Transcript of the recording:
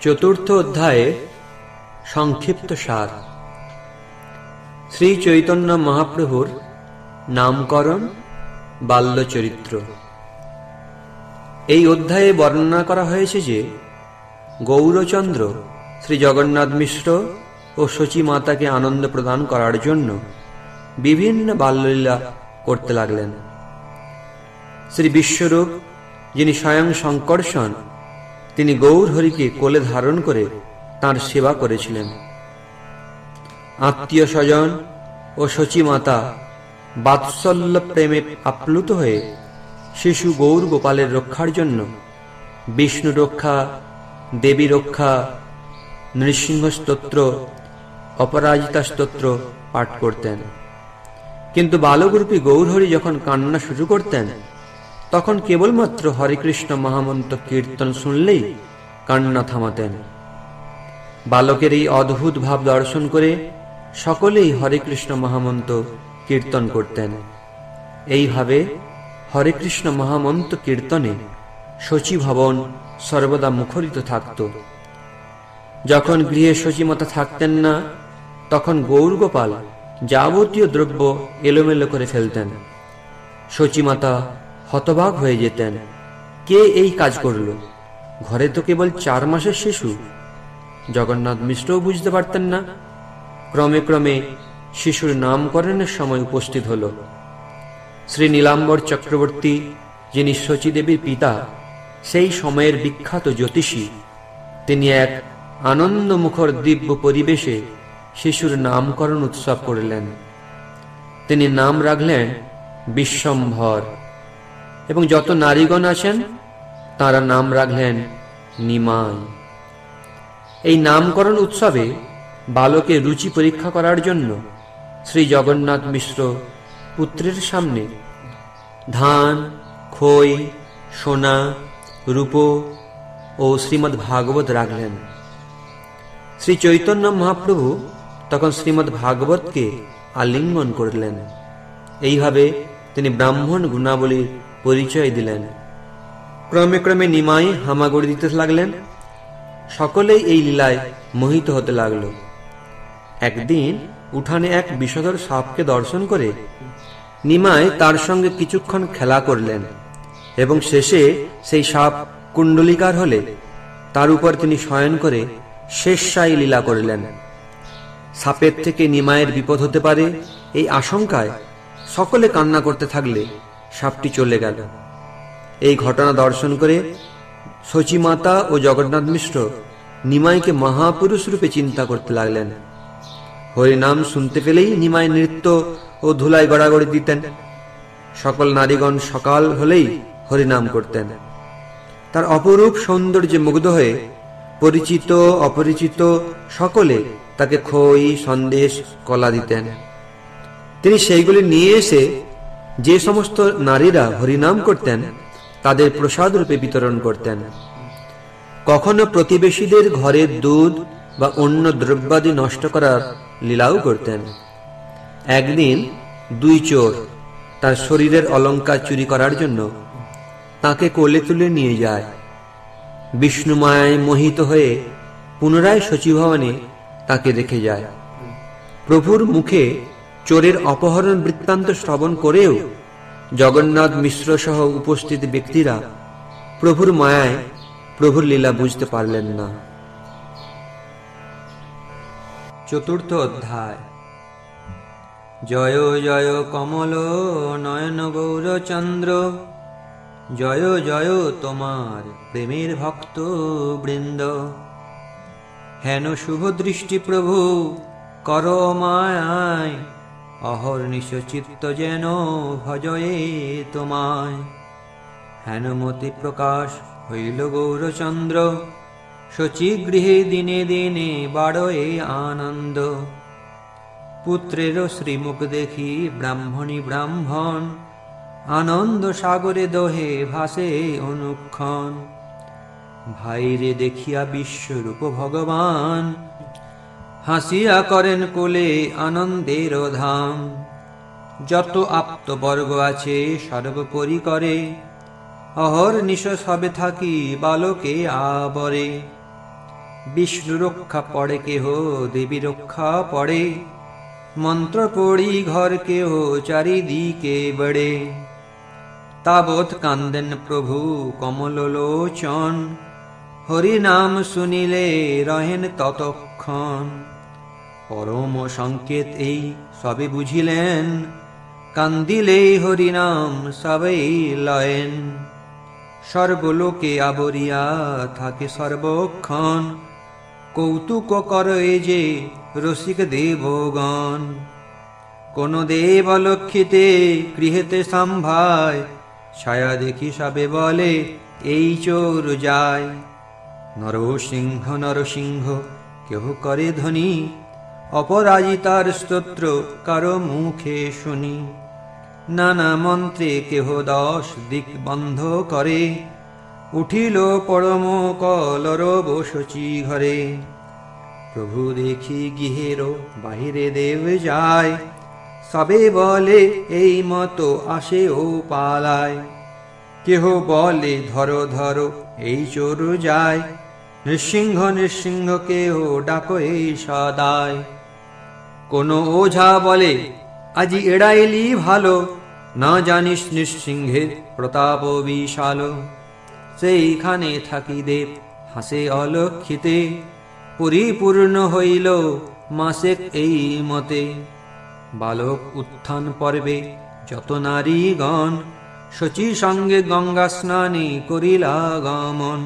চতুর্থ অধ্যায়ে সংক্ষিপ্ত সার। শ্রী চৈতন্য মহাপ্রভুর নামকরণ বাল্য চরিত্র। এই অধ্যায়ে বর্ণনা করা হয়েছে যে গৌরচন্দ্র শ্রী জগন্নাথ মিশ্র ও শচী মাতাকে আনন্দ প্রদান করার জন্য বিভিন্ন বাল্যলীলা করতে লাগলেন। শ্রী বিশ্বরূপ, যিনি স্বয়ং শঙ্কর্ষণ, তিনি গৌর হরিকে কোলে ধারণ করে তাঁর সেবা করেছিলেন। আত্মীয় স্বজন ও শচী মাতা বাৎসল্য প্রেমে আপ্লুত হয়ে শিশু গৌর গোপালের রক্ষার জন্য বিষ্ণু রক্ষা, দেবী রক্ষা, নৃসিংহ স্তোত্র, অপরাজিতা স্তোত্র পাঠ করতেন। কিন্তু বালকরূপী গৌরহরি যখন কান্না শুরু করতেন, তখন কেবলমাত্র হরে কৃষ্ণ মহামন্ত্র কীর্তন শুনলেই কান্না থামাতেন। বালকের এই অদ্ভুত ভাব দর্শন করে সকলেই হরে কৃষ্ণ মহামন্ত্র কীর্তন করতেন। এইভাবে হরে কৃষ্ণ মহামন্ত্র কীর্তনে শচী ভবন সর্বদা মুখরিত থাকত। যখন গৃহে শচীমাতা থাকতেন না, তখন গৌরগোপাল যাবতীয় দ্রব্য এলোমেলো করে ফেলতেন। শচীমাতা হতবাক হয়ে যেতেন, কে এই কাজ করল? ঘরে তো কেবল 4 মাসের শিশু। জগন্নাথ মিশ্রও বুঝতে পারতেন না। ক্রমে ক্রমে শিশুর নামকরণের সময় উপস্থিত হল। শ্রী নীলাম্বর চক্রবর্তী, যিনি শচীদেবীর পিতা, সেই সময়ের বিখ্যাত জ্যোতিষী, তিনি এক আনন্দমুখর দিব্য পরিবেশে শিশুর নামকরণ উৎসব করলেন। তিনি নাম রাখলেন বিশ্বম্ভর, এবং যত নারীগণ আছেন তারা নাম রাখলেন নিমাই। এই নামকরণ উৎসবে বালকের রুচি পরীক্ষা করার জন্য শ্রী জগন্নাথ মিশ্র পুত্রের সামনে ধান, খই, সোনা, রূপ ও শ্রীমদ্ ভাগবত রাখলেন। শ্রী চৈতন্য মহাপ্রভু তখন শ্রীমদ্ ভাগবতকে আলিঙ্গন করলেন। এইভাবে তিনি ব্রাহ্মণ গুণাবলীর পরিচয় দিলেন। ক্রমে ক্রমে নিমাই হামাগুড়ি দিতে লাগলেন। সকলেই এই লীলায় মোহিত হতে লাগল। একদিন উঠানে এক বিষধর সাপকে দর্শন করে নিমাই তার সঙ্গে কিছুক্ষণ খেলা করলেন, এবং শেষে সেই সাপ কুণ্ডলিকার হলে তার উপর তিনি শয়ন করে শেষশায়ী লীলা করলেন। সাপের থেকে নিমাইয়ের বিপদ হতে পারে এই আশঙ্কায় সকলে কান্না করতে থাকলে সাপটি চলে গেল। এই ঘটনা দর্শন করে শচী মাতা ও জগন্নাথ মিশ্র নিমাইকে মহাপুরুষ রূপে চিন্তা করতে লাগলেন। হরিনাম শুনতে পেলেই নিমাই নৃত্য ও ধুলায় গড়াগড়ি দিতেন। সকল নারীগণ সকাল হলেই হরিনাম করতেন। তার অপরূপ সৌন্দর্যে মুগ্ধ হয়ে পরিচিত অপরিচিত সকলে তাকে খই, সন্দেশ, কলা দিতেন। তিনি সেইগুলি নিয়ে এসে যে সমস্ত নারীরা হরিনাম করতেন তাদের প্রসাদ রূপে বিতরণ করতেন। কখনো প্রতিবেশীদের ঘরের দুধ বা অন্য দ্রব্যাদি নষ্ট করার লীলাও করতেন। একদিন 2 চোর তার শরীরের অলঙ্কার চুরি করার জন্য তাকে কোলে তুলে নিয়ে যায়। বিষ্ণুমায় মোহিত হয়ে পুনরায় শচীভবনে তাকে রেখে যায়। প্রভুর মুখে চোরের অপহরণ বৃত্তান্ত শ্রবণ করেও জগন্নাথ মিশ্র সহ উপস্থিত ব্যক্তিরা প্রভুর মায়ায় প্রভুর লীলা বুঝতে পারলেন না। চতুর্থ অধ্যায়। জয় জয় কমল নয়ন গৌরচন্দ্র, জয় জয় তোমার প্রেমের ভক্ত বৃন্দ। হেন শুভ দৃষ্টি প্রভু কর মায়ায়, অহর্নিশ চিত্ত যেন ভজয়ে তোমায়। হেনমতি প্রকাশ হইল গৌরচন্দ্র, শচী গৃহে দিনে দিনে বাড়য়ে আনন্দ। পুত্রের শ্রীমুখ দেখি ব্রাহ্মণী ব্রাহ্মণ, আনন্দ সাগরে দোহে ভাসে অনুক্ষণ। ভাইরে দেখিয়া বিশ্বরূপ ভগবান, হাসিয়া করেন কোলে আনন্দের ধাম। যত আপ্তবর্গ আছে সর্বোপরি করে, অহর্নিশ সবে থাকি বালকে আবরে। বিষ্ণু রক্ষা পড়ে কেহ, দেবী রক্ষা পড়ে, মন্ত্র পড়ি ঘর কেহ চারিদিকে বড়ে। তাবৎ কান্দেন প্রভু কমল লোচন, হরি নাম শুনিলে রহেন ততক্ষণ। পরম সংকেত এই সবে বুঝিলেন, কান্দিলে হরি নাম সবেই লয়েন। সর্বলোকে আবরিয়া থাকে সর্বক্ষণ, কৌতুক করে যে রসিক দেবগণ। কোন দেব অলক্ষিতে গৃহেতে সম্ভায়, ছায়া দেখি সবে বলে এই চোর যায়। নরসিংহ নরসিংহ কেহ করে ধ্বনি, অপরাজিতার স্তোত্র কারো মুখে শুনি। নানা মন্ত্রে কেহ 10 দিক বন্ধ করে, উঠিল পরম কলরব শচী ঘরে। প্রভু দেখি গৃহের বাহিরে দেব যায়, সবে বলে এই মতো আসে ও পালায়। কেহ বলে ধরো ধরো এই চোর যায়, নৃসিংহ নৃসিংহ কেহ ডাকো এই সদায়। কোন ওঝা বলে আজি এড়াইলি ভালো, না জানিস নৃসিংহের প্রতাপ বিশাল। সেইখানে থাকি দেব হাসে অলক্ষিতে, পরিপূর্ণ হইল মাসে এই মতে। বালক উত্থান পর্বে যত নারীগণ, শচী সঙ্গে গঙ্গা স্নানে করিলা গমন।